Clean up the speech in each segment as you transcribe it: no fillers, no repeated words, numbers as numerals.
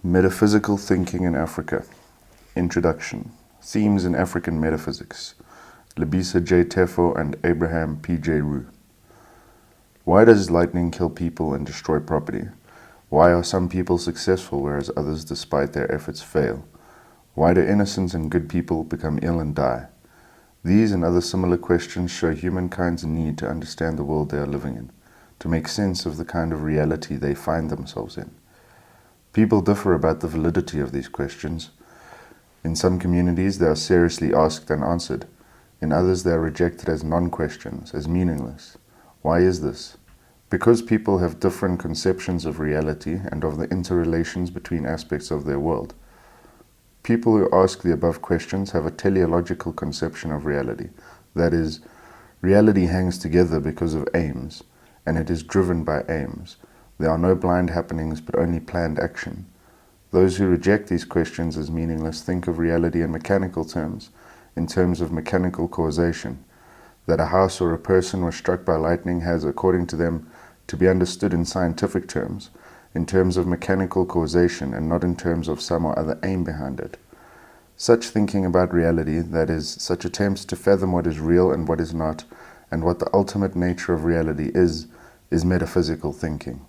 Metaphysical Thinking in Africa. Introduction. Themes in African Metaphysics. Lebisa J. Tefo and Abraham P. J. Rue. Why does lightning kill people and destroy property? Why are some people successful whereas others, despite their efforts, fail? Why do innocent and good people become ill and die? These and other similar questions show humankind's need to understand the world they are living in, to make sense of the kind of reality they find themselves in. People differ about the validity of these questions. In some communities they are seriously asked and answered. In others they are rejected as non-questions, as meaningless. Why is this? Because people have different conceptions of reality and of the interrelations between aspects of their world. People who ask the above questions have a teleological conception of reality. That is, reality hangs together because of aims, and it is driven by aims. There are no blind happenings, but only planned action. Those who reject these questions as meaningless think of reality in mechanical terms, in terms of mechanical causation. That a house or a person was struck by lightning has, according to them, to be understood in scientific terms, in terms of mechanical causation and not in terms of some or other aim behind it. Such thinking about reality, that is, such attempts to fathom what is real and what is not, and what the ultimate nature of reality is metaphysical thinking.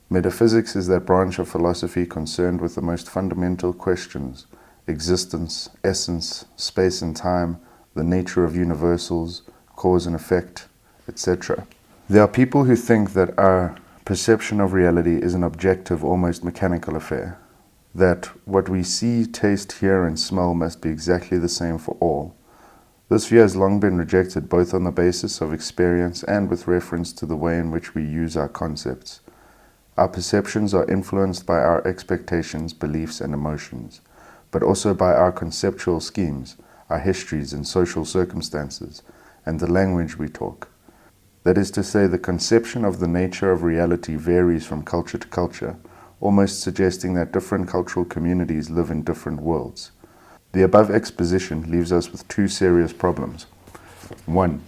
Metaphysics is that branch of philosophy concerned with the most fundamental questions: existence, essence, space and time, the nature of universals, cause and effect, etc. There are people who think that our perception of reality is an objective, almost mechanical affair, that what we see, taste, hear and smell must be exactly the same for all. This view has long been rejected, both on the basis of experience and with reference to the way in which we use our concepts. Our perceptions are influenced by our expectations, beliefs and emotions, but also by our conceptual schemes, our histories and social circumstances, and the language we talk. That is to say, the conception of the nature of reality varies from culture to culture, almost suggesting that different cultural communities live in different worlds. The above exposition leaves us with two serious problems. 1.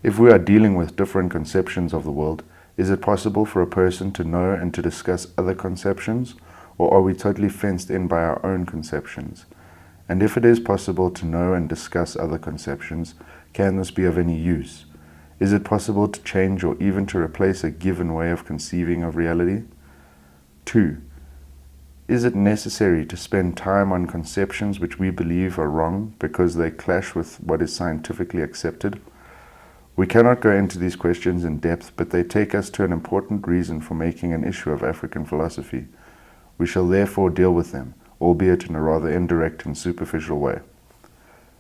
If we are dealing with different conceptions of the world, is it possible for a person to know and to discuss other conceptions, or are we totally fenced in by our own conceptions? And if it is possible to know and discuss other conceptions, can this be of any use? Is it possible to change or even to replace a given way of conceiving of reality? 2. Is it necessary to spend time on conceptions which we believe are wrong because they clash with what is scientifically accepted? We cannot go into these questions in depth, but they take us to an important reason for making an issue of African philosophy. We shall therefore deal with them, albeit in a rather indirect and superficial way.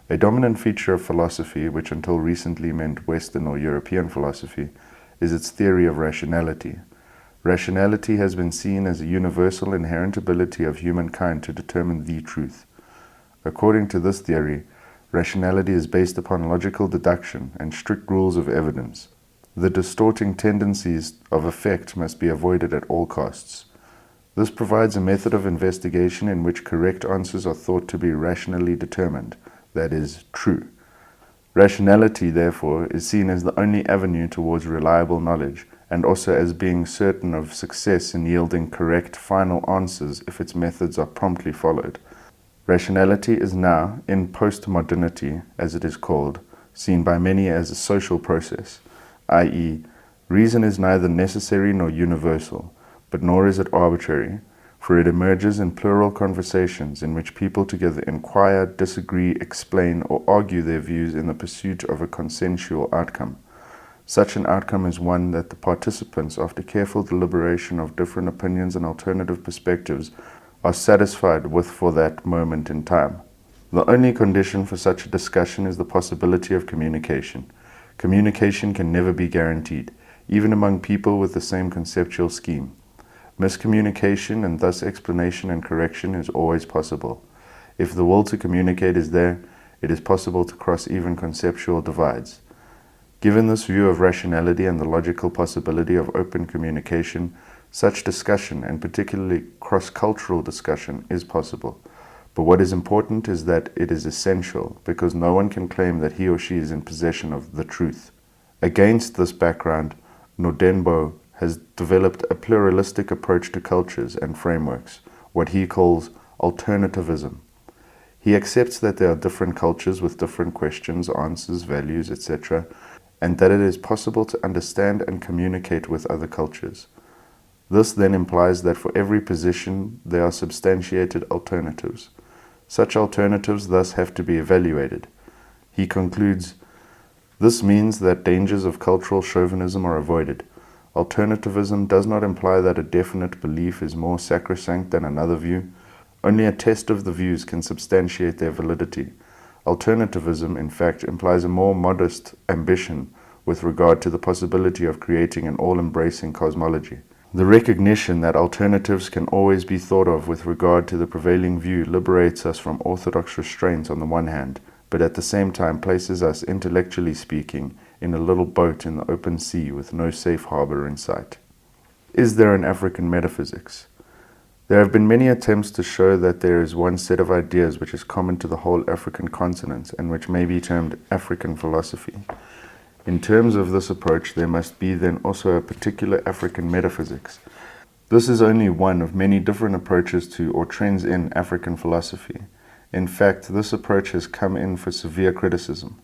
A dominant feature of philosophy, which until recently meant Western or European philosophy, is its theory of rationality. Rationality has been seen as a universal inherent ability of humankind to determine the truth. According to this theory, rationality is based upon logical deduction and strict rules of evidence. The distorting tendencies of effect must be avoided at all costs. This provides a method of investigation in which correct answers are thought to be rationally determined, that is, true. Rationality, therefore, is seen as the only avenue towards reliable knowledge, and also as being certain of success in yielding correct final answers if its methods are promptly followed. Rationality is now, in postmodernity, as it is called, seen by many as a social process, i.e., reason is neither necessary nor universal, but nor is it arbitrary, for it emerges in plural conversations in which people together inquire, disagree, explain, or argue their views in the pursuit of a consensual outcome. Such an outcome is one that the participants, after careful deliberation of different opinions and alternative perspectives, are satisfied with for that moment in time. The only condition for such a discussion is the possibility of communication. Communication can never be guaranteed, even among people with the same conceptual scheme. Miscommunication and thus explanation and correction is always possible. If the will to communicate is there, it is possible to cross even conceptual divides. Given this view of rationality and the logical possibility of open communication, such discussion, and particularly cross-cultural discussion, is possible. But what is important is that it is essential, because no one can claim that he or she is in possession of the truth. Against this background, Nordembo has developed a pluralistic approach to cultures and frameworks, what he calls alternativism. He accepts that there are different cultures with different questions, answers, values, etc., and that it is possible to understand and communicate with other cultures. This then implies that for every position there are substantiated alternatives. Such alternatives thus have to be evaluated. He concludes, this means that dangers of cultural chauvinism are avoided. Alternativism does not imply that a definite belief is more sacrosanct than another view. Only a test of the views can substantiate their validity. Alternativism, in fact, implies a more modest ambition with regard to the possibility of creating an all-embracing cosmology. The recognition that alternatives can always be thought of with regard to the prevailing view liberates us from orthodox restraint on the one hand, but at the same time places us, intellectually speaking, in a little boat in the open sea with no safe harbor in sight. Is there an African metaphysics? There have been many attempts to show that there is one set of ideas which is common to the whole African continent and which may be termed African philosophy. In terms of this approach, there must be then also a particular African metaphysics. This is only one of many different approaches to or trends in African philosophy. In fact, this approach has come in for severe criticism.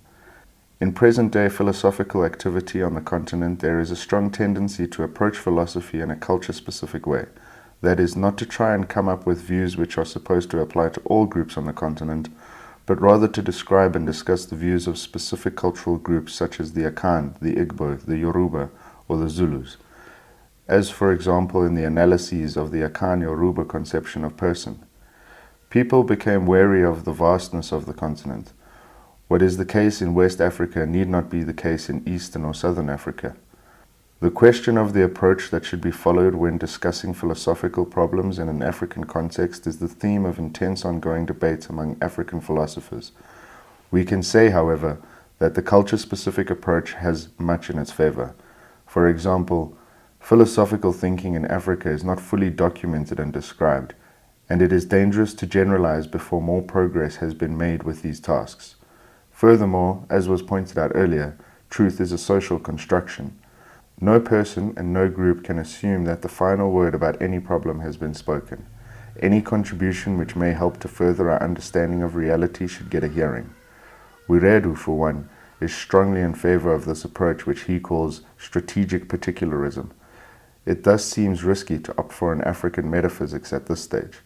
In present-day philosophical activity on the continent, there is a strong tendency to approach philosophy in a culture-specific way. That is, not to try and come up with views which are supposed to apply to all groups on the continent, but rather to describe and discuss the views of specific cultural groups such as the Akan, the Igbo, the Yoruba, or the Zulus. As, for example, in the analyses of the Akan-Yoruba conception of person. People became wary of the vastness of the continent. What is the case in West Africa need not be the case in Eastern or Southern Africa. The question of the approach that should be followed when discussing philosophical problems in an African context is the theme of intense ongoing debate among African philosophers. We can say, however, that the culture-specific approach has much in its favor. For example, philosophical thinking in Africa is not fully documented and described, and it is dangerous to generalize before more progress has been made with these tasks. Furthermore, as was pointed out earlier, truth is a social construction. No person and no group can assume that the final word about any problem has been spoken. Any contribution which may help to further our understanding of reality should get a hearing. Wiredu, for one, is strongly in favor of this approach which he calls strategic particularism. It thus seems risky to opt for an African metaphysics at this stage.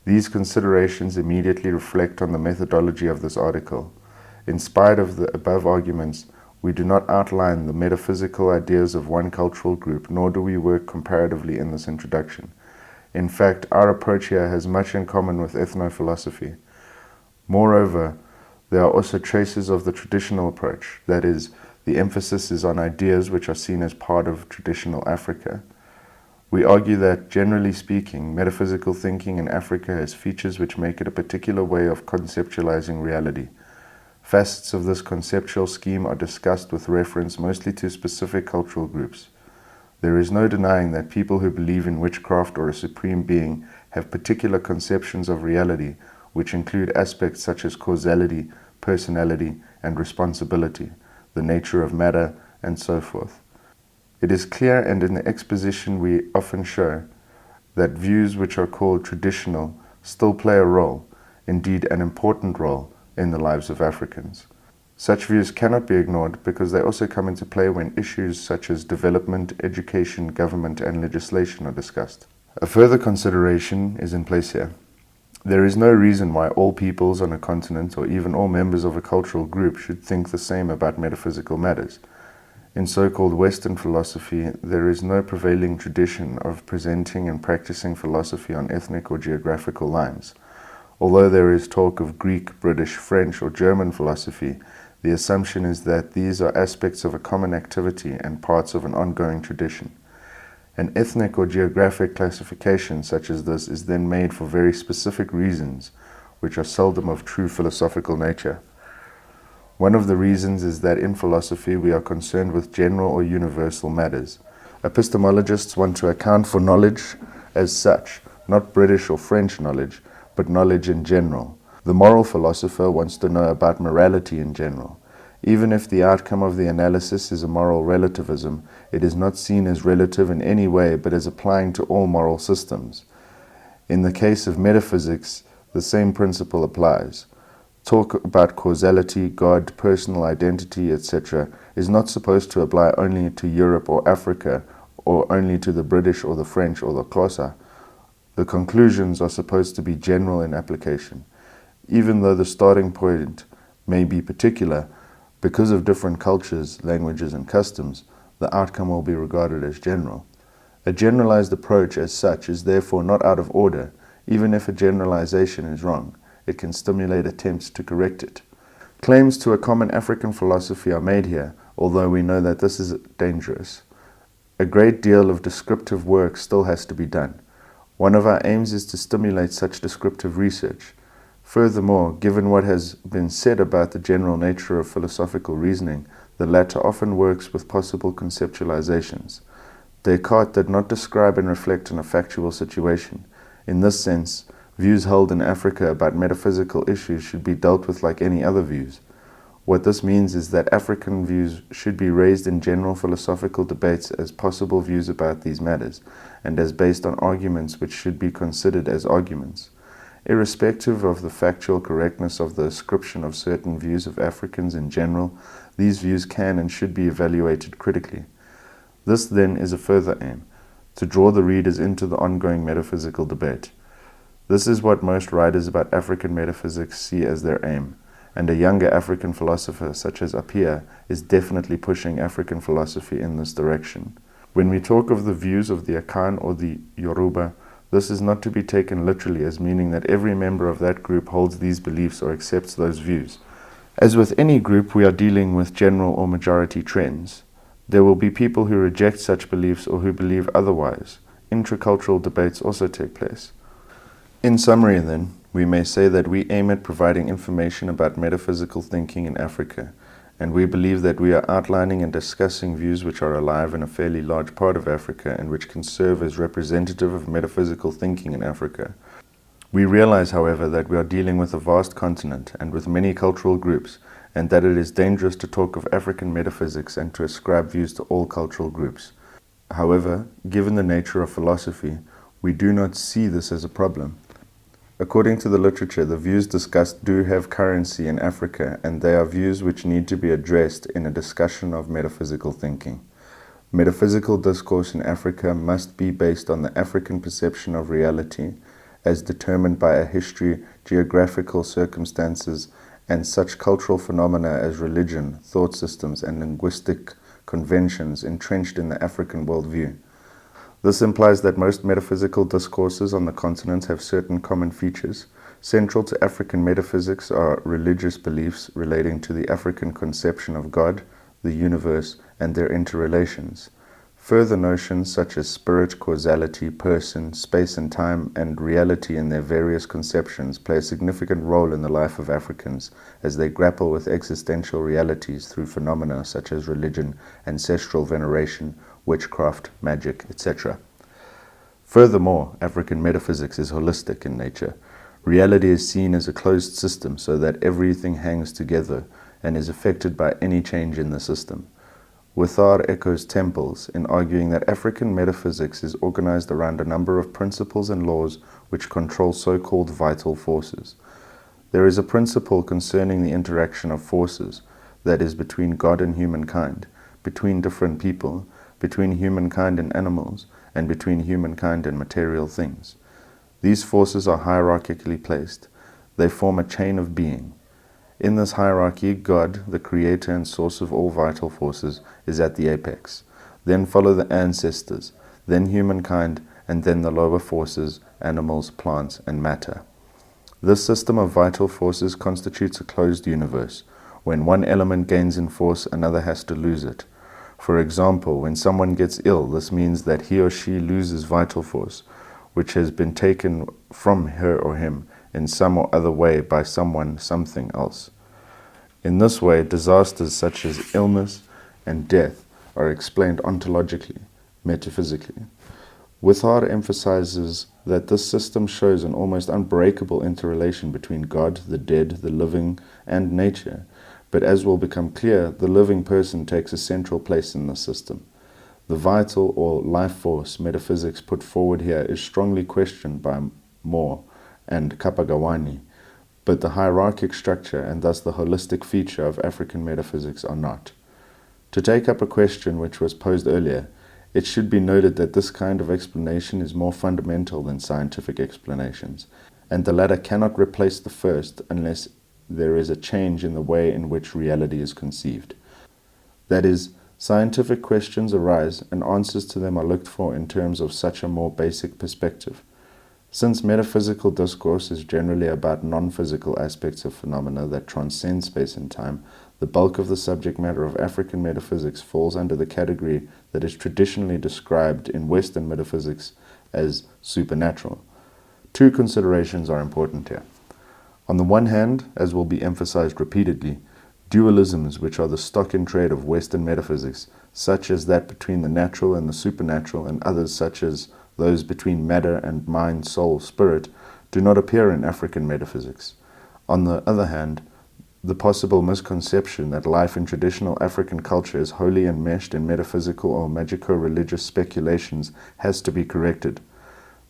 These considerations immediately reflect on the methodology of this article. In spite of the above arguments, we do not outline the metaphysical ideas of one cultural group, nor do we work comparatively in this introduction. In fact, our approach here has much in common with ethnophilosophy. Moreover, there are also traces of the traditional approach, that is, the emphasis is on ideas which are seen as part of traditional Africa. We argue that, generally speaking, metaphysical thinking in Africa has features which make it a particular way of conceptualizing reality. Facets of this conceptual scheme are discussed with reference mostly to specific cultural groups. There is no denying that people who believe in witchcraft or a supreme being have particular conceptions of reality, which include aspects such as causality, personality, and responsibility, the nature of matter, and so forth. It is clear, and in the exposition we often show, that views which are called traditional still play a role, indeed an important role, in the lives of Africans. Such views cannot be ignored because they also come into play when issues such as development, education, government, and legislation are discussed. A further consideration is in place here. There is no reason why all peoples on a continent or even all members of a cultural group should think the same about metaphysical matters. In so-called Western philosophy, there is no prevailing tradition of presenting and practicing philosophy on ethnic or geographical lines. Although there is talk of Greek, British, French, or German philosophy, the assumption is that these are aspects of a common activity and parts of an ongoing tradition. An ethnic or geographic classification such as this is then made for very specific reasons, which are seldom of true philosophical nature. One of the reasons is that in philosophy we are concerned with general or universal matters. Epistemologists want to account for knowledge as such, not British or French knowledge, but knowledge in general. The moral philosopher wants to know about morality in general. Even if the outcome of the analysis is a moral relativism, it is not seen as relative in any way but as applying to all moral systems. In the case of metaphysics, the same principle applies. Talk about causality, God, personal identity, etc. is not supposed to apply only to Europe or Africa, or only to the British or the French or the Xhosa. The conclusions are supposed to be general in application. Even though the starting point may be particular, because of different cultures, languages, and customs, the outcome will be regarded as general. A generalized approach as such is therefore not out of order. Even if a generalization is wrong, it can stimulate attempts to correct it. Claims to a common African philosophy are made here, although we know that this is dangerous. A great deal of descriptive work still has to be done. One of our aims is to stimulate such descriptive research. Furthermore, given what has been said about the general nature of philosophical reasoning, the latter often works with possible conceptualizations. Descartes did not describe and reflect on a factual situation. In this sense, views held in Africa about metaphysical issues should be dealt with like any other views. What this means is that African views should be raised in general philosophical debates as possible views about these matters, and as based on arguments which should be considered as arguments. Irrespective of the factual correctness of the ascription of certain views of Africans in general, these views can and should be evaluated critically. This then is a further aim, to draw the readers into the ongoing metaphysical debate. This is what most writers about African metaphysics see as their aim, and a younger African philosopher such as Appiah is definitely pushing African philosophy in this direction. When we talk of the views of the Akan or the Yoruba, this is not to be taken literally as meaning that every member of that group holds these beliefs or accepts those views. As with any group, we are dealing with general or majority trends. There will be people who reject such beliefs or who believe otherwise. Intracultural debates also take place. In summary, then, we may say that we aim at providing information about metaphysical thinking in Africa, and we believe that we are outlining and discussing views which are alive in a fairly large part of Africa and which can serve as representative of metaphysical thinking in Africa. We realize, however, that we are dealing with a vast continent and with many cultural groups, and that it is dangerous to talk of African metaphysics and to ascribe views to all cultural groups. However, given the nature of philosophy, we do not see this as a problem. According to the literature, the views discussed do have currency in Africa, and they are views which need to be addressed in a discussion of metaphysical thinking. Metaphysical discourse in Africa must be based on the African perception of reality, as determined by a history, geographical circumstances, and such cultural phenomena as religion, thought systems, and linguistic conventions entrenched in the African worldview. This implies that most metaphysical discourses on the continent have certain common features. Central to African metaphysics are religious beliefs relating to the African conception of God, the universe, and their interrelations. Further notions such as spirit, causality, person, space and time, and reality in their various conceptions play a significant role in the life of Africans as they grapple with existential realities through phenomena such as religion, ancestral veneration, witchcraft, magic, etc. Furthermore, African metaphysics is holistic in nature. Reality is seen as a closed system so that everything hangs together and is affected by any change in the system. Withar echoes Temples in arguing that African metaphysics is organized around a number of principles and laws which control so-called vital forces. There is a principle concerning the interaction of forces, that is, between God and humankind, between different people, between humankind and animals, and between humankind and material things. These forces are hierarchically placed. They form a chain of being. In this hierarchy, God, the creator and source of all vital forces, is at the apex. Then follow the ancestors, then humankind, and then the lower forces, animals, plants, and matter. This system of vital forces constitutes a closed universe. When one element gains in force, another has to lose it. For example, when someone gets ill, this means that he or she loses vital force, which has been taken from her or him in some or other way by someone, something else. In this way, disasters such as illness and death are explained ontologically, metaphysically. Withar emphasizes that this system shows an almost unbreakable interrelation between God, the dead, the living, and nature. But as will become clear, the living person takes a central place in the system. The vital or life force metaphysics put forward here is strongly questioned by more, and Kapagawani, but the hierarchic structure and thus the holistic feature of African metaphysics are not. To take up a question which was posed earlier, it should be noted that this kind of explanation is more fundamental than scientific explanations, and the latter cannot replace the first unless there is a change in the way in which reality is conceived. That is, scientific questions arise and answers to them are looked for in terms of such a more basic perspective. Since metaphysical discourse is generally about non-physical aspects of phenomena that transcend space and time, the bulk of the subject matter of African metaphysics falls under the category that is traditionally described in Western metaphysics as supernatural. Two considerations are important here. On the one hand, as will be emphasized repeatedly, dualisms which are the stock in trade of Western metaphysics, such as that between the natural and the supernatural, and others such as those between matter and mind, soul, spirit, do not appear in African metaphysics. On the other hand, the possible misconception that life in traditional African culture is wholly enmeshed in metaphysical or magico-religious speculations has to be corrected.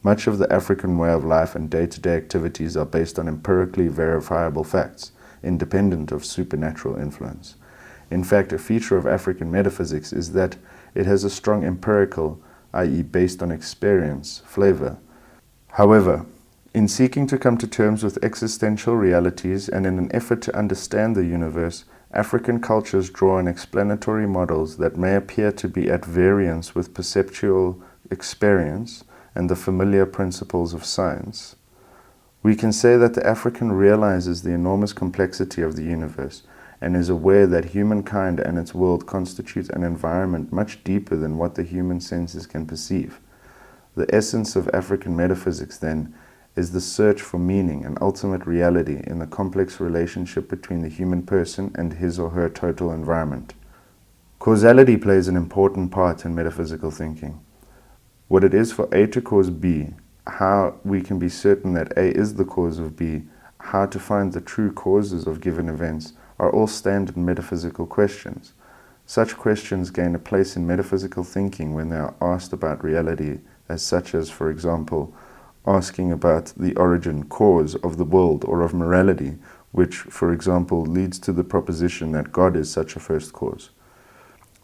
Much of the African way of life and day-to-day activities are based on empirically verifiable facts, independent of supernatural influence. In fact, a feature of African metaphysics is that it has a strong empirical, i.e. based on experience, flavor. However, in seeking to come to terms with existential realities and in an effort to understand the universe, African cultures draw on explanatory models that may appear to be at variance with perceptual experience and the familiar principles of science. We can say that the African realizes the enormous complexity of the universe and is aware that humankind and its world constitute an environment much deeper than what the human senses can perceive. The essence of African metaphysics, then, is the search for meaning and ultimate reality in the complex relationship between the human person and his or her total environment. Causality plays an important part in metaphysical thinking. What it is for A to cause B, how we can be certain that A is the cause of B, how to find the true causes of given events, are all standard metaphysical questions. Such questions gain a place in metaphysical thinking when they are asked about reality, as such as, for example, asking about the origin cause of the world or of morality, which, for example, leads to the proposition that God is such a first cause.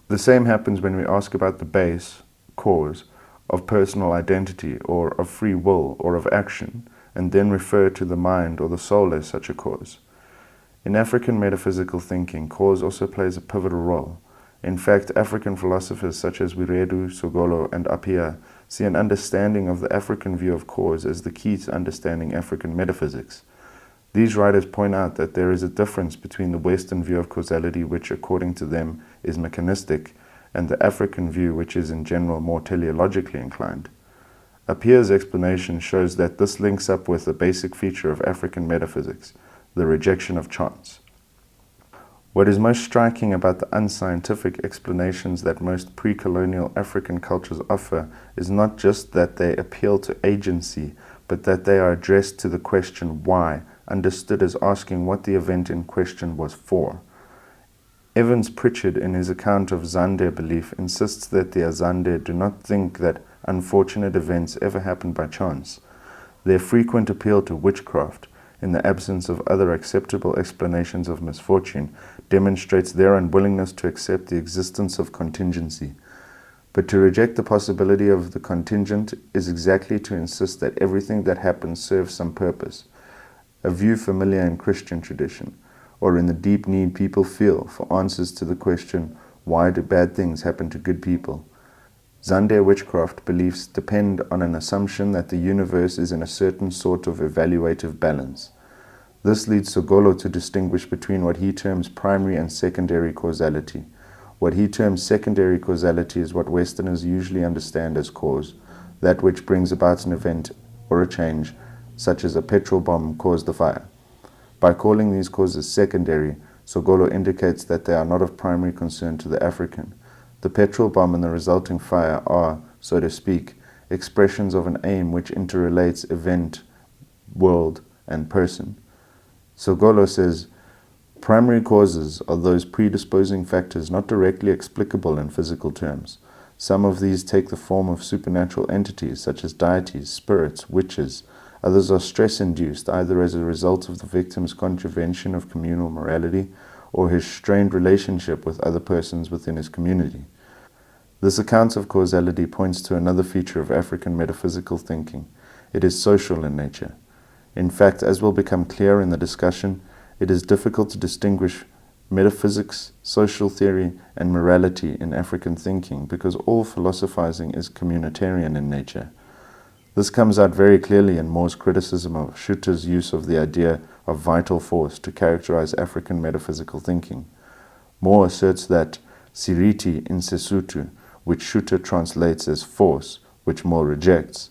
The same happens when we ask about the base, cause, of personal identity or of free will or of action, and then refer to the mind or the soul as such a cause. In African metaphysical thinking, cause also plays a pivotal role. In fact, African philosophers such as Wiredu, Sogolo, and Appiah see an understanding of the African view of cause as the key to understanding African metaphysics. These writers point out that there is a difference between the Western view of causality, which according to them is mechanistic, and the African view, which is in general more teleologically inclined. Appiah's explanation shows that this links up with a basic feature of African metaphysics, the rejection of chance. What is most striking about the unscientific explanations that most pre-colonial African cultures offer is not just that they appeal to agency, but that they are addressed to the question why, understood as asking what the event in question was for. Evans Pritchard, in his account of Zande belief, insists that the Azande do not think that unfortunate events ever happen by chance. Their frequent appeal to witchcraft, in the absence of other acceptable explanations of misfortune, demonstrates their unwillingness to accept the existence of contingency. But to reject the possibility of the contingent is exactly to insist that everything that happens serves some purpose, a view familiar in Christian tradition, or in the deep need people feel for answers to the question, why do bad things happen to good people? Zande witchcraft beliefs depend on an assumption that the universe is in a certain sort of evaluative balance. This leads Sogolo to distinguish between what he terms primary and secondary causality. What he terms secondary causality is what Westerners usually understand as cause, that which brings about an event or a change, such as a petrol bomb caused the fire. By calling these causes secondary, Sogolo indicates that they are not of primary concern to the African. The petrol bomb and the resulting fire are, so to speak, expressions of an aim which interrelates event, world, and person. Sogolo says, primary causes are those predisposing factors not directly explicable in physical terms. Some of these take the form of supernatural entities such as deities, spirits, witches, Others are stress-induced, either as a result of the victim's contravention of communal morality or his strained relationship with other persons within his community. This account of causality points to another feature of African metaphysical thinking. It is social in nature. In fact, as will become clear in the discussion, it is difficult to distinguish metaphysics, social theory, and morality in African thinking because all philosophizing is communitarian in nature. This comes out very clearly in Moore's criticism of Schutter's use of the idea of vital force to characterize African metaphysical thinking. Moore asserts that Siriti in Sesotho, which Schutter translates as force, which Moore rejects,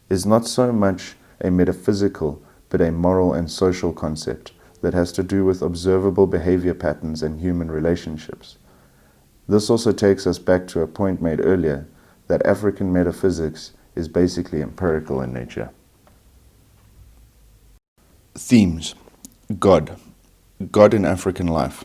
is not so much a metaphysical but a moral and social concept that has to do with observable behavior patterns and human relationships. This also takes us back to a point made earlier that African metaphysics is basically empirical in nature. Themes. God. God in African life.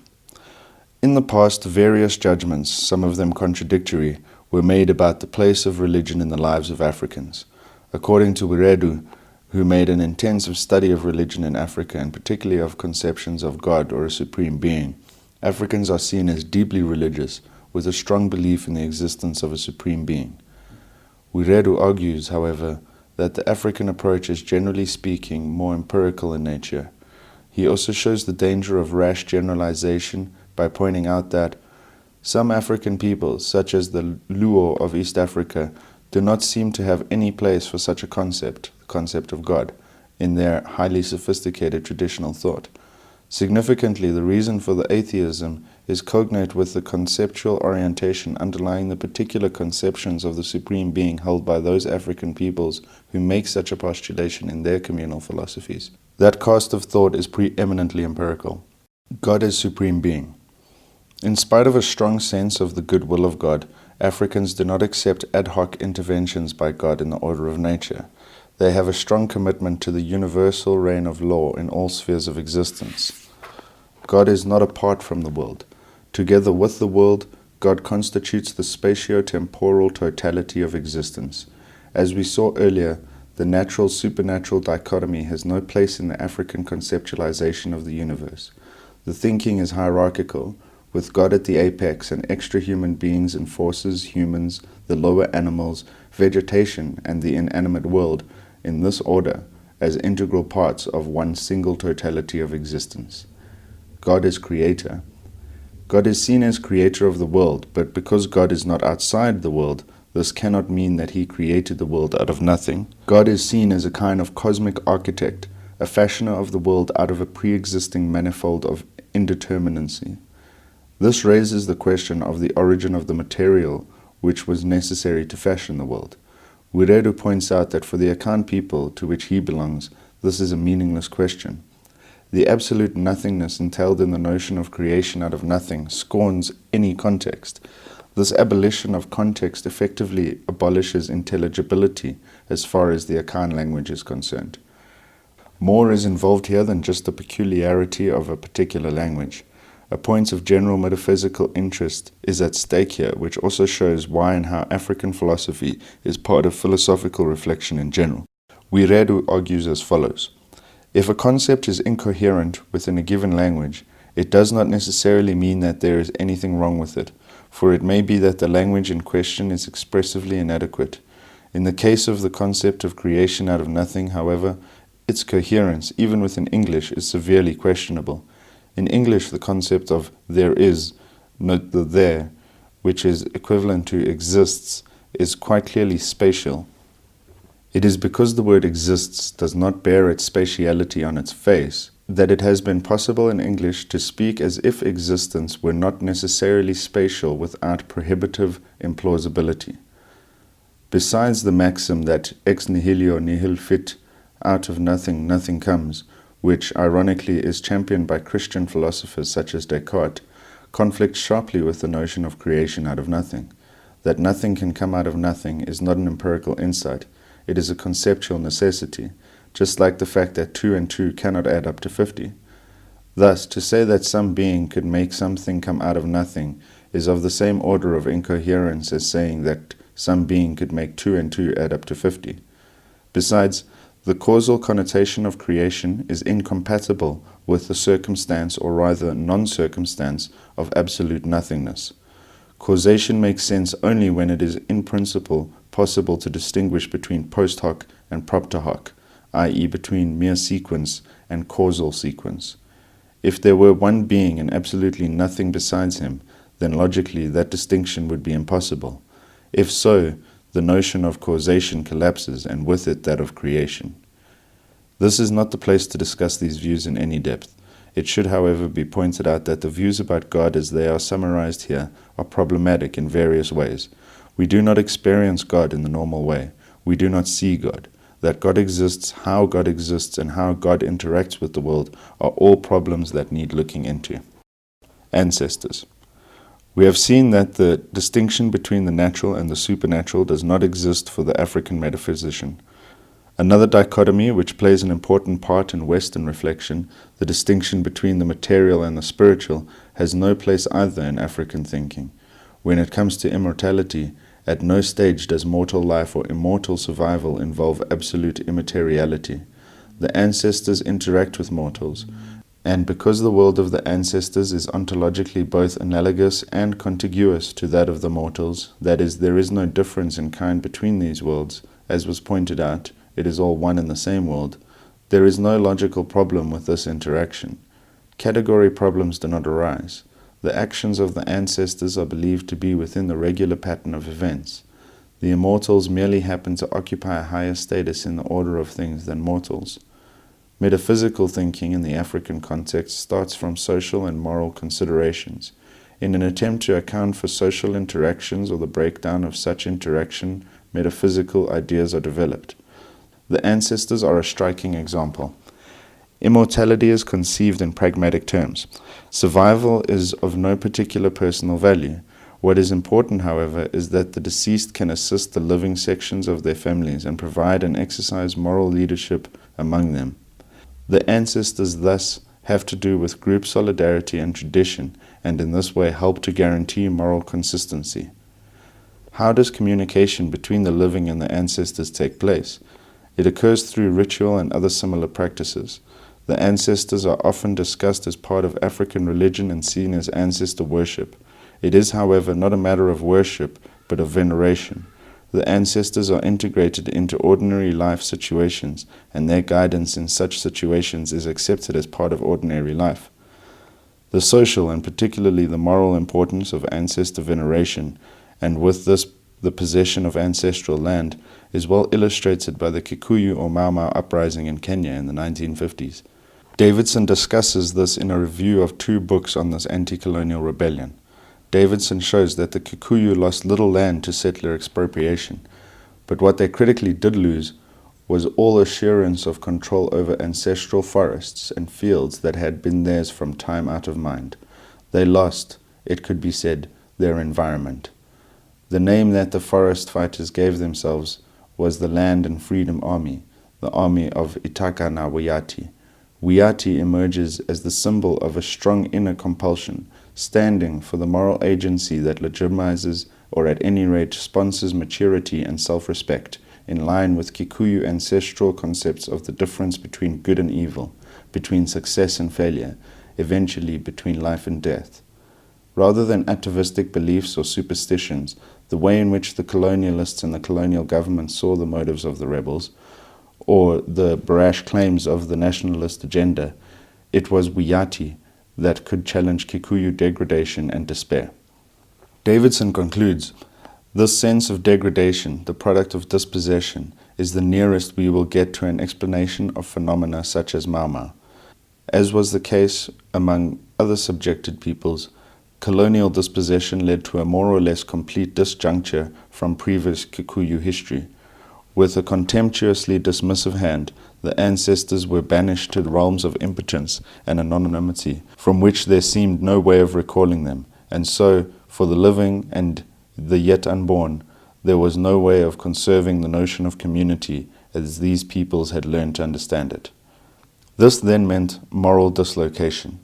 In the past, various judgments, some of them contradictory, were made about the place of religion in the lives of Africans. According to Wiredu, who made an intensive study of religion in Africa and particularly of conceptions of God or a supreme being, Africans are seen as deeply religious, with a strong belief in the existence of a supreme being. Wiredu argues, however, that the African approach is generally speaking more empirical in nature. He also shows the danger of rash generalization by pointing out that some African peoples, such as the Luo of East Africa, do not seem to have any place for such a concept, the concept of God, in their highly sophisticated traditional thought. Significantly, the reason for the atheism is cognate with the conceptual orientation underlying the particular conceptions of the Supreme Being held by those African peoples who make such a postulation in their communal philosophies. That cast of thought is preeminently empirical. God as Supreme Being. In spite of a strong sense of the goodwill of God, Africans do not accept ad hoc interventions by God in the order of nature. They have a strong commitment to the universal reign of law in all spheres of existence. God is not apart from the world. Together with the world, God constitutes the spatio-temporal totality of existence. As we saw earlier, the natural-supernatural dichotomy has no place in the African conceptualization of the universe. The thinking is hierarchical, with God at the apex and extra human beings and forces, humans, the lower animals, vegetation, and the inanimate world in this order as integral parts of one single totality of existence. God is creator. God is seen as creator of the world, but because God is not outside the world, this cannot mean that he created the world out of nothing. God is seen as a kind of cosmic architect, a fashioner of the world out of a pre-existing manifold of indeterminacy. This raises the question of the origin of the material which was necessary to fashion the world. Wiredu points out that for the Akan people to which he belongs, this is a meaningless question. The absolute nothingness entailed in the notion of creation out of nothing scorns any context. This abolition of context effectively abolishes intelligibility as far as the Akan language is concerned. More is involved here than just the peculiarity of a particular language. A point of general metaphysical interest is at stake here, which also shows why and how African philosophy is part of philosophical reflection in general. Wiredu argues as follows. If a concept is incoherent within a given language, it does not necessarily mean that there is anything wrong with it, for it may be that the language in question is expressively inadequate. In the case of the concept of creation out of nothing, however, its coherence, even within English, is severely questionable. In English, the concept of there is, note the there, which is equivalent to exists, is quite clearly spatial. It is because the word exists does not bear its spatiality on its face that it has been possible in English to speak as if existence were not necessarily spatial without prohibitive implausibility. Besides the maxim that ex nihilo nihil fit, out of nothing nothing comes, which ironically is championed by Christian philosophers such as Descartes, conflicts sharply with the notion of creation out of nothing. That nothing can come out of nothing is not an empirical insight, it is a conceptual necessity, just like the fact that 2 and 2 cannot add up to 50. Thus, to say that some being could make something come out of nothing is of the same order of incoherence as saying that some being could make 2 and 2 add up to 50. Besides, The causal connotation of creation is incompatible with the circumstance, or rather non-circumstance, of absolute nothingness. Causation makes sense only when it is in principle possible to distinguish between post hoc and propter hoc, i.e. between mere sequence and causal sequence. If there were one being and absolutely nothing besides him, then logically that distinction would be impossible. If so, the notion of causation collapses, and with it that of creation. This is not the place to discuss these views in any depth. It should, however, be pointed out that the views about God as they are summarized here are problematic in various ways. We do not experience God in the normal way. We do not see God. That God exists, how God exists, and how God interacts with the world are all problems that need looking into. Ancestors. We have seen that the distinction between the natural and the supernatural does not exist for the African metaphysician. Another dichotomy which plays an important part in Western reflection, the distinction between the material and the spiritual, has no place either in African thinking. When it comes to immortality, at no stage does mortal life or immortal survival involve absolute immateriality. The ancestors interact with mortals, and because the world of the ancestors is ontologically both analogous and contiguous to that of the mortals, that is, there is no difference in kind between these worlds, as was pointed out, it is all one and the same world, there is no logical problem with this interaction. Category problems do not arise. The actions of the ancestors are believed to be within the regular pattern of events. The immortals merely happen to occupy a higher status in the order of things than mortals. Metaphysical thinking in the African context starts from social and moral considerations. In an attempt to account for social interactions or the breakdown of such interaction, metaphysical ideas are developed. The ancestors are a striking example. Immortality is conceived in pragmatic terms. Survival is of no particular personal value. What is important, however, is that the deceased can assist the living sections of their families and provide and exercise moral leadership among them. The ancestors thus have to do with group solidarity and tradition, and in this way help to guarantee moral consistency. How does communication between the living and the ancestors take place? It occurs through ritual and other similar practices. The ancestors are often discussed as part of African religion and seen as ancestor worship. It is, however, not a matter of worship, but of veneration. The ancestors are integrated into ordinary life situations, and their guidance in such situations is accepted as part of ordinary life. The social and particularly the moral importance of ancestor veneration, and with this the possession of ancestral land, is well illustrated by the Kikuyu or Mau Mau uprising in Kenya in the 1950s. Davidson discusses this in a review of 2 books on this anti-colonial rebellion. Davidson shows that the Kikuyu lost little land to settler expropriation, but what they critically did lose was all assurance of control over ancestral forests and fields that had been theirs from time out of mind. They lost, it could be said, their environment. The name that the forest fighters gave themselves was the Land and Freedom Army, the army of Itaka na Wiyati. Wiyati emerges as the symbol of a strong inner compulsion, standing for the moral agency that legitimizes or at any rate sponsors maturity and self-respect, in line with Kikuyu ancestral concepts of the difference between good and evil, between success and failure, eventually between life and death. Rather than atavistic beliefs or superstitions, the way in which the colonialists and the colonial government saw the motives of the rebels, or the brash claims of the nationalist agenda, it was Wiyati that could challenge Kikuyu degradation and despair. Davidson concludes, this sense of degradation, the product of dispossession, is the nearest we will get to an explanation of phenomena such as Mau Mau. As was the case among other subjected peoples, colonial dispossession led to a more or less complete disjuncture from previous Kikuyu history. With a contemptuously dismissive hand, the ancestors were banished to the realms of impotence and anonymity, from which there seemed no way of recalling them, and so, for the living and the yet unborn, there was no way of conserving the notion of community as these peoples had learned to understand it. This then meant moral dislocation.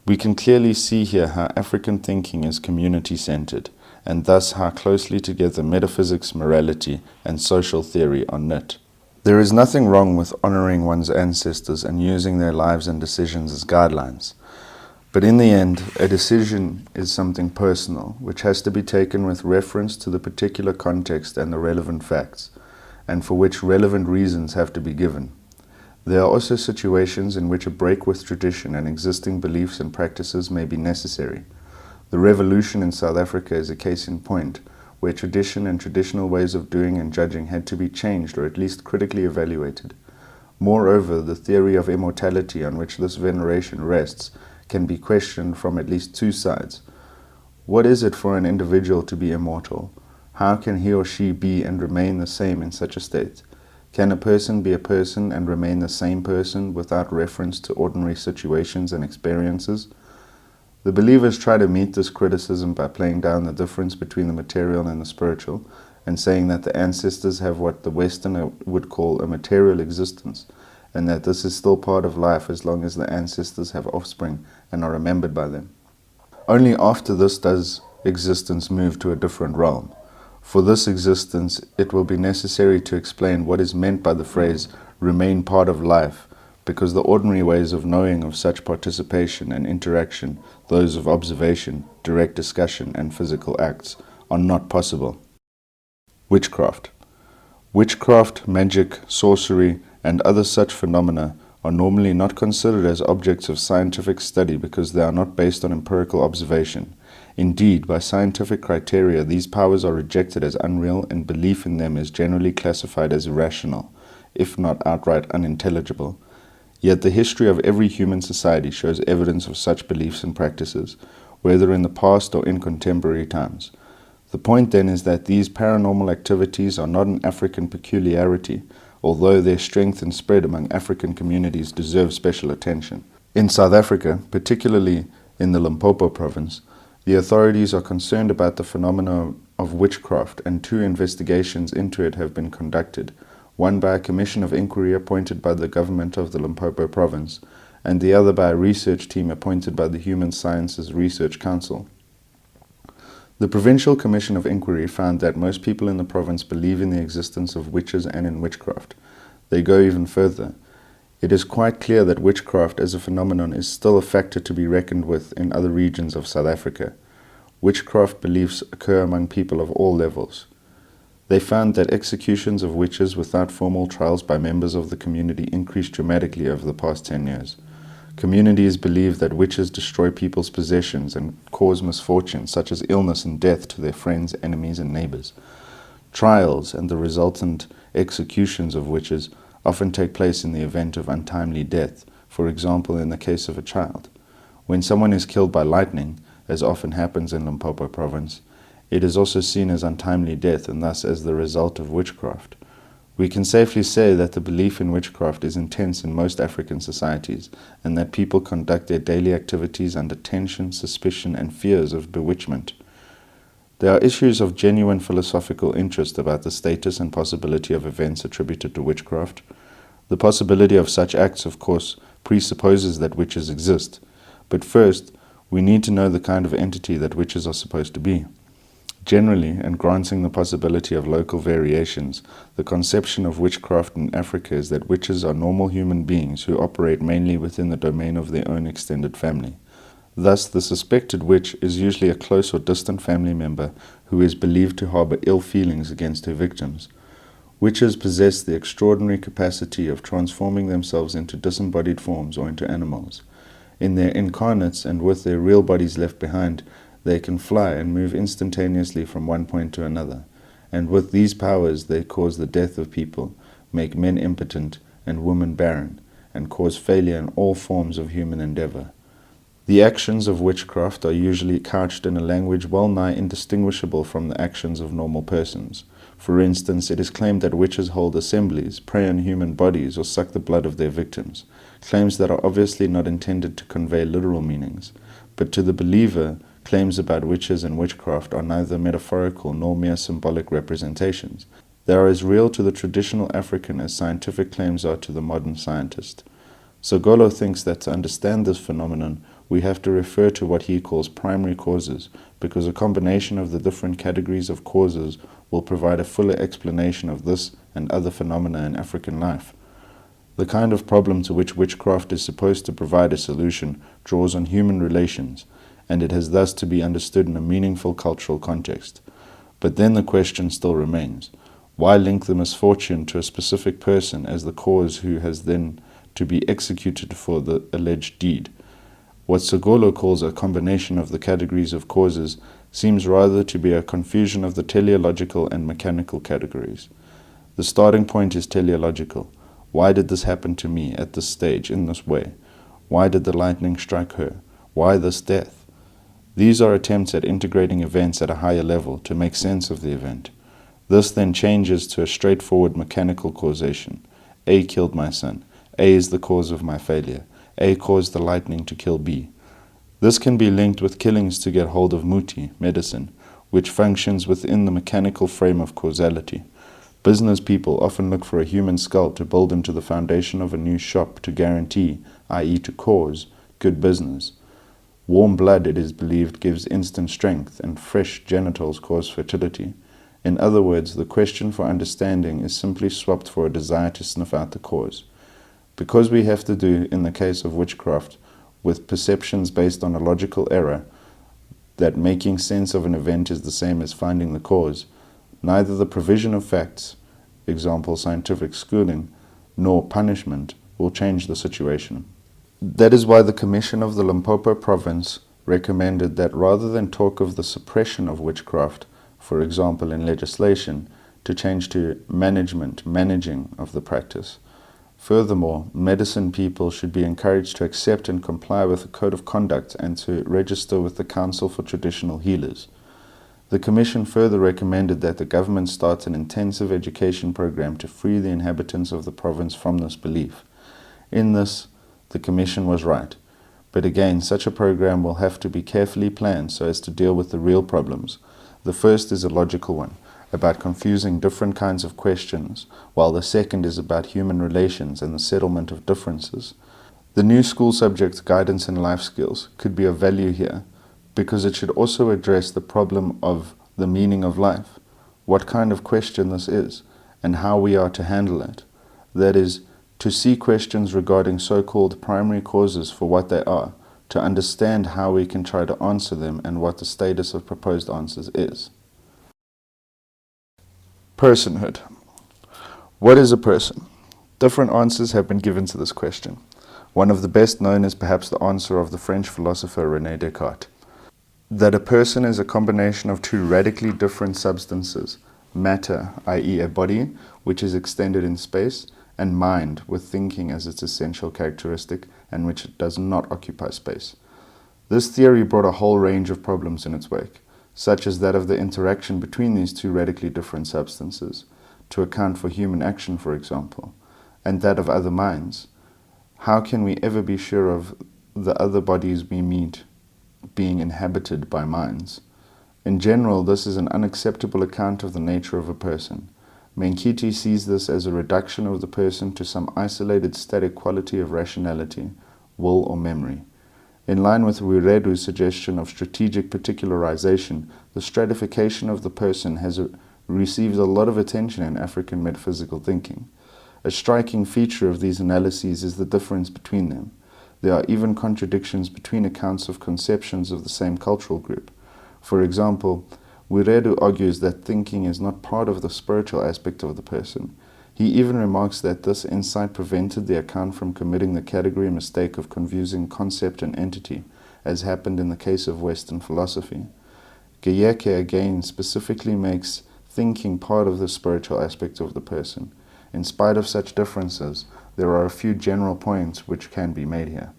We can clearly see here how African thinking is community-centered, and thus how closely together metaphysics, morality, and social theory are knit. There is nothing wrong with honoring one's ancestors and using their lives and decisions as guidelines. But in the end, a decision is something personal, which has to be taken with reference to the particular context and the relevant facts, and for which relevant reasons have to be given. There are also situations in which a break with tradition and existing beliefs and practices may be necessary. The revolution in South Africa is a case in point, where tradition and traditional ways of doing and judging had to be changed or at least critically evaluated. Moreover, the theory of immortality on which this veneration rests can be questioned from at least two sides. What is it for an individual to be immortal? How can he or she be and remain the same in such a state? Can a person be a person and remain the same person without reference to ordinary situations and experiences? The believers try to meet this criticism by playing down the difference between the material and the spiritual, and saying that the ancestors have what the Westerner would call a material existence, and that this is still part of life as long as the ancestors have offspring and are remembered by them. Only after this does existence move to a different realm. For this existence, it will be necessary to explain what is meant by the phrase, remain part of life, because the ordinary ways of knowing of such participation and interaction, those of observation, direct discussion, and physical acts, are not possible. Witchcraft. Witchcraft, magic, sorcery, and other such phenomena are normally not considered as objects of scientific study because they are not based on empirical observation. Indeed, by scientific criteria, these powers are rejected as unreal and belief in them is generally classified as irrational, if not outright unintelligible. Yet the history of every human society shows evidence of such beliefs and practices, whether in the past or in contemporary times. The point then is that these paranormal activities are not an African peculiarity, although their strength and spread among African communities deserve special attention. In South Africa, particularly in the Limpopo province, the authorities are concerned about the phenomena of witchcraft, and 2 investigations into it have been conducted, one by a commission of inquiry appointed by the government of the Limpopo province, and the other by a research team appointed by the Human Sciences Research Council. The Provincial Commission of Inquiry found that most people in the province believe in the existence of witches and in witchcraft. They go even further. It is quite clear that witchcraft as a phenomenon is still a factor to be reckoned with in other regions of South Africa. Witchcraft beliefs occur among people of all levels. They found that executions of witches without formal trials by members of the community increased dramatically over the past 10 years. Communities believe that witches destroy people's possessions and cause misfortune, such as illness and death, to their friends, enemies, and neighbors. Trials and the resultant executions of witches often take place in the event of untimely death, for example in the case of a child. When someone is killed by lightning, as often happens in Limpopo province, it is also seen as untimely death and thus as the result of witchcraft. We can safely say that the belief in witchcraft is intense in most African societies, and that people conduct their daily activities under tension, suspicion, and fears of bewitchment. There are issues of genuine philosophical interest about the status and possibility of events attributed to witchcraft. The possibility of such acts, of course, presupposes that witches exist. But first, we need to know the kind of entity that witches are supposed to be. Generally, and granting the possibility of local variations, the conception of witchcraft in Africa is that witches are normal human beings who operate mainly within the domain of their own extended family. Thus, the suspected witch is usually a close or distant family member who is believed to harbor ill feelings against her victims. Witches possess the extraordinary capacity of transforming themselves into disembodied forms or into animals. In their incarnates and with their real bodies left behind, they can fly and move instantaneously from one point to another, and with these powers they cause the death of people, make men impotent and women barren, and cause failure in all forms of human endeavor. The actions of witchcraft are usually couched in a language well nigh indistinguishable from the actions of normal persons. For instance, it is claimed that witches hold assemblies, prey on human bodies, or suck the blood of their victims, claims that are obviously not intended to convey literal meanings, but to the believer, claims about witches and witchcraft are neither metaphorical nor mere symbolic representations. They are as real to the traditional African as scientific claims are to the modern scientist. Sogolo thinks that to understand this phenomenon, we have to refer to what he calls primary causes, because a combination of the different categories of causes will provide a fuller explanation of this and other phenomena in African life. The kind of problem to which witchcraft is supposed to provide a solution draws on human relations, and it has thus to be understood in a meaningful cultural context. But then the question still remains: why link the misfortune to a specific person as the cause who has then to be executed for the alleged deed? What Segolo calls a combination of the categories of causes seems rather to be a confusion of the teleological and mechanical categories. The starting point is teleological. Why did this happen to me at this stage in this way? Why did the lightning strike her? Why this death? These are attempts at integrating events at a higher level to make sense of the event. This then changes to a straightforward mechanical causation. A killed my son. A is the cause of my failure. A caused the lightning to kill B. This can be linked with killings to get hold of muti, medicine, which functions within the mechanical frame of causality. Business people often look for a human skull to build into the foundation of a new shop to guarantee, i.e. to cause, good business. Warm blood, it is believed, gives instant strength, and fresh genitals cause fertility. In other words, the question for understanding is simply swapped for a desire to sniff out the cause. Because we have to do, in the case of witchcraft, with perceptions based on a logical error, that making sense of an event is the same as finding the cause, neither the provision of facts, example scientific schooling, nor punishment will change the situation. That is why the Commission of the Limpopo province recommended that rather than talk of the suppression of witchcraft, for example in legislation, to change to managing of the practice. Furthermore, medicine people should be encouraged to accept and comply with a code of conduct and to register with the Council for Traditional Healers. The Commission further recommended that the government start an intensive education program to free the inhabitants of the province from this belief. In this, the Commission was right. But again, such a program will have to be carefully planned so as to deal with the real problems. The first is a logical one, about confusing different kinds of questions, while the second is about human relations and the settlement of differences. The new school subject, Guidance and Life Skills, could be of value here, because it should also address the problem of the meaning of life, what kind of question this is, and how we are to handle it. That is, to see questions regarding so-called primary causes for what they are, to understand how we can try to answer them and what the status of proposed answers is. Personhood. What is a person? Different answers have been given to this question. One of the best known is perhaps the answer of the French philosopher Rene Descartes, that a person is a combination of two radically different substances, matter, i.e. a body, which is extended in space, and mind, with thinking as its essential characteristic, and which does not occupy space. This theory brought a whole range of problems in its wake, such as that of the interaction between these two radically different substances, to account for human action, for example, and that of other minds. How can we ever be sure of the other bodies we meet being inhabited by minds? In general, this is an unacceptable account of the nature of a person. Menkiti sees this as a reduction of the person to some isolated static quality of rationality, will or memory. In line with Wiredu's suggestion of strategic particularization, the stratification of the person has received a lot of attention in African metaphysical thinking. A striking feature of these analyses is the difference between them. There are even contradictions between accounts of conceptions of the same cultural group. For example, Wiredu argues that thinking is not part of the spiritual aspect of the person. He even remarks that this insight prevented the account from committing the category mistake of confusing concept and entity, as happened in the case of Western philosophy. Geyeke again specifically makes thinking part of the spiritual aspect of the person. In spite of such differences, there are a few general points which can be made here.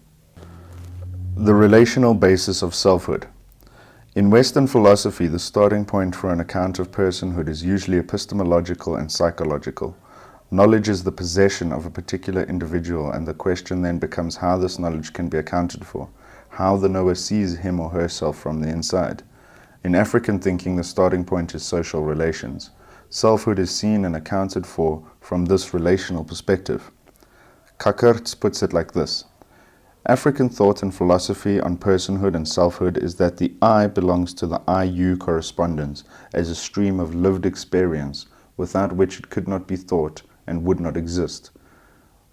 The relational basis of selfhood. In Western philosophy, the starting point for an account of personhood is usually epistemological and psychological. Knowledge is the possession of a particular individual, and the question then becomes how this knowledge can be accounted for, how the knower sees him or herself from the inside. In African thinking, the starting point is social relations. Selfhood is seen and accounted for from this relational perspective. Kakertz puts it like this: African thought and philosophy on personhood and selfhood is that the I belongs to the I-you correspondence as a stream of lived experience without which it could not be thought and would not exist.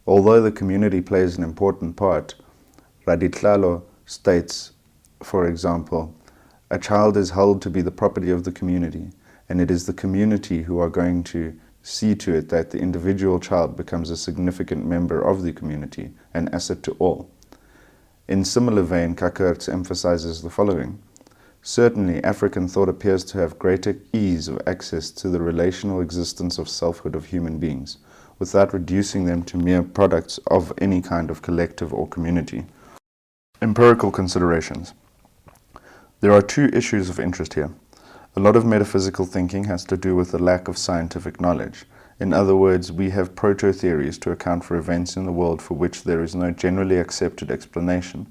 Although the community plays an important part, Radiklalo states, for example, a child is held to be the property of the community, and it is the community who are going to see to it that the individual child becomes a significant member of the community, an asset to all. In similar vein, Descartes emphasizes the following. Certainly, African thought appears to have greater ease of access to the relational existence of selfhood of human beings, without reducing them to mere products of any kind of collective or community. Empirical considerations. There are two issues of interest here. A lot of metaphysical thinking has to do with the lack of scientific knowledge. In other words, we have proto-theories to account for events in the world for which there is no generally accepted explanation.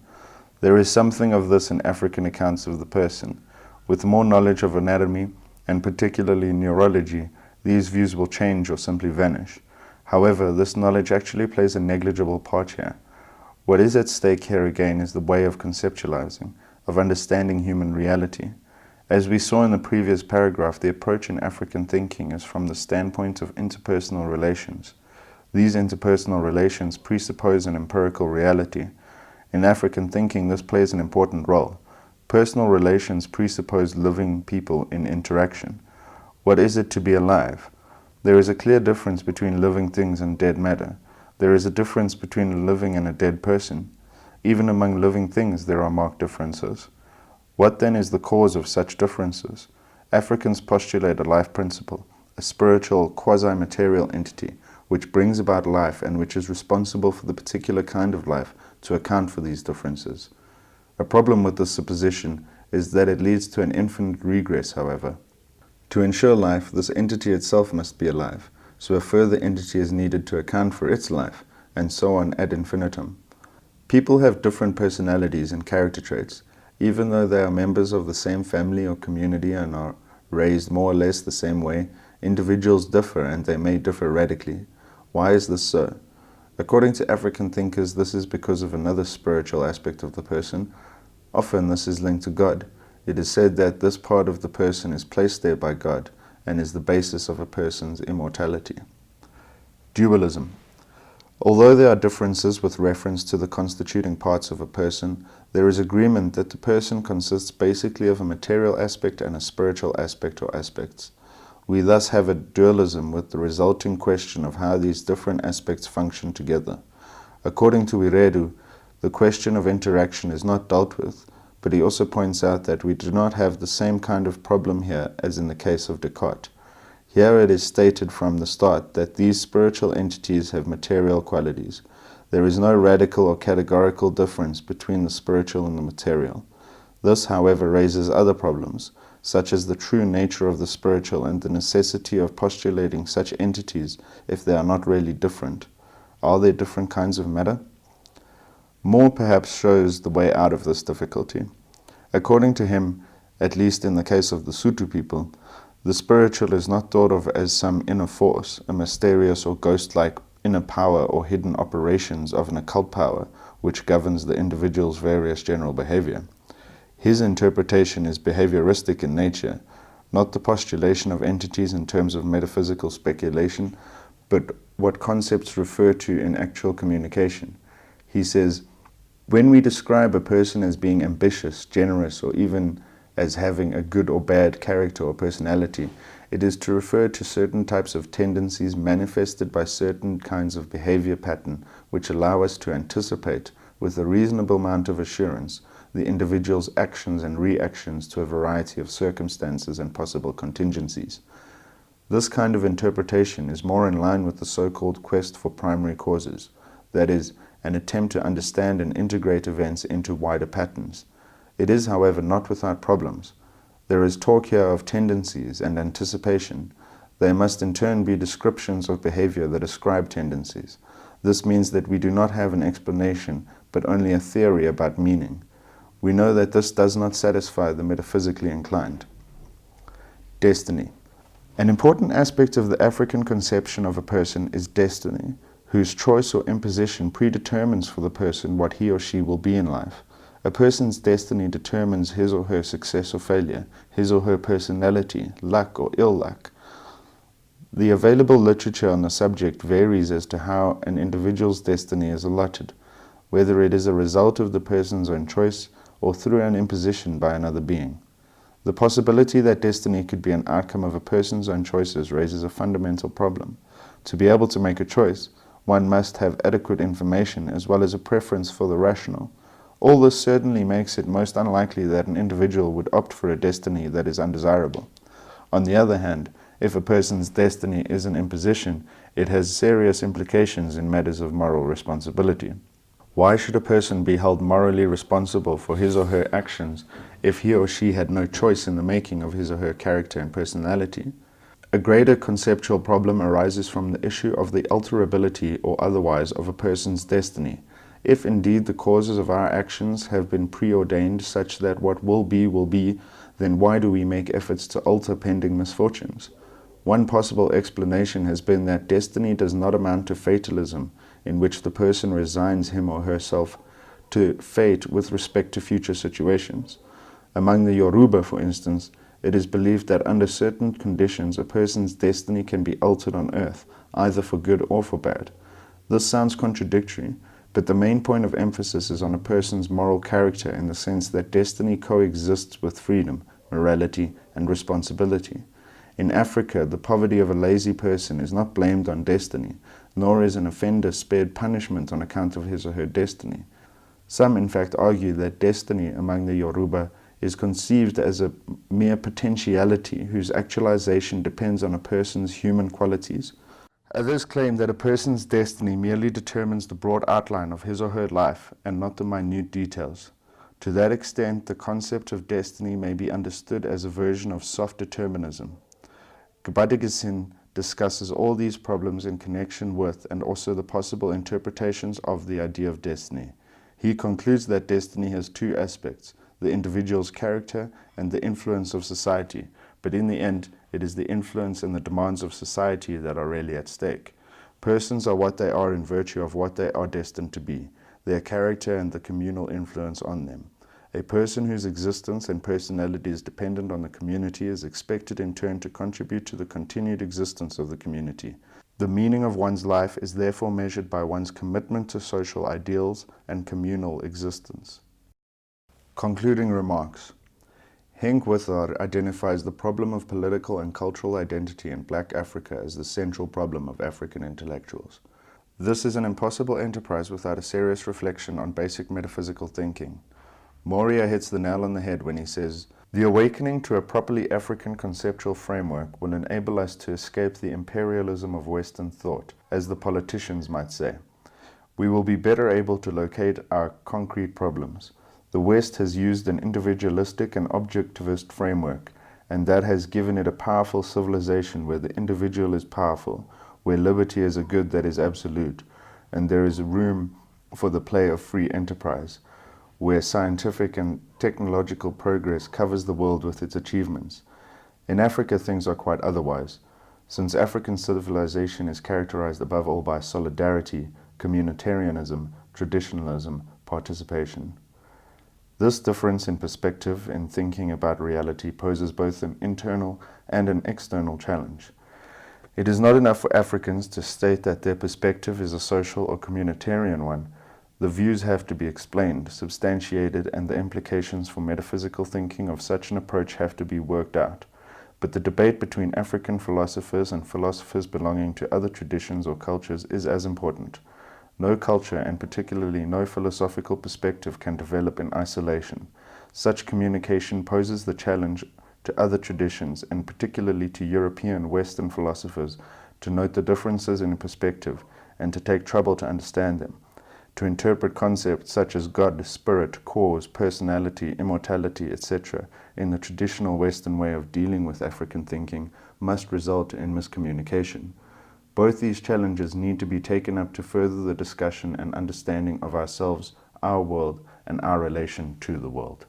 There is something of this in African accounts of the person. With more knowledge of anatomy, and particularly neurology, these views will change or simply vanish. However, this knowledge actually plays a negligible part here. What is at stake here again is the way of conceptualizing, of understanding human reality. As we saw in the previous paragraph, the approach in African thinking is from the standpoint of interpersonal relations. These interpersonal relations presuppose an empirical reality. In African thinking, this plays an important role. Personal relations presuppose living people in interaction. What is it to be alive? There is a clear difference between living things and dead matter. There is a difference between a living and a dead person. Even among living things, there are marked differences. What then is the cause of such differences? Africans postulate a life principle, a spiritual, quasi-material entity, which brings about life and which is responsible for the particular kind of life to account for these differences. A problem with this supposition is that it leads to an infinite regress, however. To ensure life, this entity itself must be alive, so a further entity is needed to account for its life, and so on ad infinitum. People have different personalities and character traits. Even though they are members of the same family or community and are raised more or less the same way, individuals differ and they may differ radically. Why is this so? According to African thinkers, this is because of another spiritual aspect of the person. Often this is linked to God. It is said that this part of the person is placed there by God and is the basis of a person's immortality. Dualism. Although there are differences with reference to the constituting parts of a person, there is agreement that the person consists basically of a material aspect and a spiritual aspect or aspects. We thus have a dualism with the resulting question of how these different aspects function together. According to Wiredu, the question of interaction is not dealt with, but he also points out that we do not have the same kind of problem here as in the case of Descartes. Here it is stated from the start that these spiritual entities have material qualities. There is no radical or categorical difference between the spiritual and the material. This, however, raises other problems, such as the true nature of the spiritual and the necessity of postulating such entities if they are not really different. Are there different kinds of matter? More perhaps shows the way out of this difficulty. According to him, at least in the case of the Sotho people, the spiritual is not thought of as some inner force, a mysterious or ghost-like inner power or hidden operations of an occult power which governs the individual's various general behavior. His interpretation is behavioristic in nature, not the postulation of entities in terms of metaphysical speculation, but what concepts refer to in actual communication. He says, when we describe a person as being ambitious, generous, or even as having a good or bad character or personality, it is to refer to certain types of tendencies manifested by certain kinds of behavior pattern which allow us to anticipate, with a reasonable amount of assurance, the individual's actions and reactions to a variety of circumstances and possible contingencies. This kind of interpretation is more in line with the so-called quest for primary causes, that is, an attempt to understand and integrate events into wider patterns. It is, however, not without problems. There is talk here of tendencies and anticipation. They must in turn be descriptions of behavior that ascribe tendencies. This means that we do not have an explanation, but only a theory about meaning. We know that this does not satisfy the metaphysically inclined. Destiny. An important aspect of the African conception of a person is destiny. whose choice or imposition predetermines for the person what he or she will be in life. A person's destiny determines his or her success or failure, his or her personality, luck or ill luck. The available literature on the subject varies as to how an individual's destiny is allotted, whether it is a result of the person's own choice or through an imposition by another being. The possibility that destiny could be an outcome of a person's own choices raises a fundamental problem. To be able to make a choice, one must have adequate information as well as a preference for the rational. All this certainly makes it most unlikely that an individual would opt for a destiny that is undesirable. On the other hand, if a person's destiny is an imposition, it has serious implications in matters of moral responsibility. Why should a person be held morally responsible for his or her actions if he or she had no choice in the making of his or her character and personality? A greater conceptual problem arises from the issue of the alterability or otherwise of a person's destiny. If indeed the causes of our actions have been preordained such that what will be, then why do we make efforts to alter pending misfortunes? One possible explanation has been that destiny does not amount to fatalism, in which the person resigns him or herself to fate with respect to future situations. Among the Yoruba, for instance, it is believed that under certain conditions a person's destiny can be altered on earth, either for good or for bad. This sounds contradictory, but the main point of emphasis is on a person's moral character in the sense that destiny coexists with freedom, morality, and responsibility. In Africa, the poverty of a lazy person is not blamed on destiny, nor is an offender spared punishment on account of his or her destiny. Some, in fact, argue that destiny among the Yoruba is conceived as a mere potentiality whose actualization depends on a person's human qualities. Others claim that a person's destiny merely determines the broad outline of his or her life and not the minute details. To that extent, the concept of destiny may be understood as a version of soft determinism. Gbadegsin discusses all these problems in connection with and also the possible interpretations of the idea of destiny. He concludes that destiny has two aspects, the individual's character and the influence of society, but in the end, it is the influence and the demands of society that are really at stake. Persons are what they are in virtue of what they are destined to be, their character and the communal influence on them. A person whose existence and personality is dependent on the community is expected in turn to contribute to the continued existence of the community. The meaning of one's life is therefore measured by one's commitment to social ideals and communal existence. Concluding remarks. Henk Withard identifies the problem of political and cultural identity in Black Africa as the central problem of African intellectuals. This is an impossible enterprise without a serious reflection on basic metaphysical thinking. Moria hits the nail on the head when he says, "The awakening to a properly African conceptual framework will enable us to escape the imperialism of Western thought, as the politicians might say. We will be better able to locate our concrete problems. The West has used an individualistic and objectivist framework, and that has given it a powerful civilization where the individual is powerful, where liberty is a good that is absolute, and there is room for the play of free enterprise, where scientific and technological progress covers the world with its achievements. In Africa, things are quite otherwise, since African civilization is characterized above all by solidarity, communitarianism, traditionalism, participation. This difference in perspective in thinking about reality poses both an internal and an external challenge. It is not enough for Africans to state that their perspective is a social or communitarian one. The views have to be explained, substantiated, and the implications for metaphysical thinking of such an approach have to be worked out. But the debate between African philosophers and philosophers belonging to other traditions or cultures is as important. No culture, and particularly no philosophical perspective, can develop in isolation. Such communication poses the challenge to other traditions, and particularly to European Western philosophers, to note the differences in perspective and to take trouble to understand them. To interpret concepts such as God, spirit, cause, personality, immortality, etc. in the traditional Western way of dealing with African thinking must result in miscommunication. Both these challenges need to be taken up to further the discussion and understanding of ourselves, our world, and our relation to the world.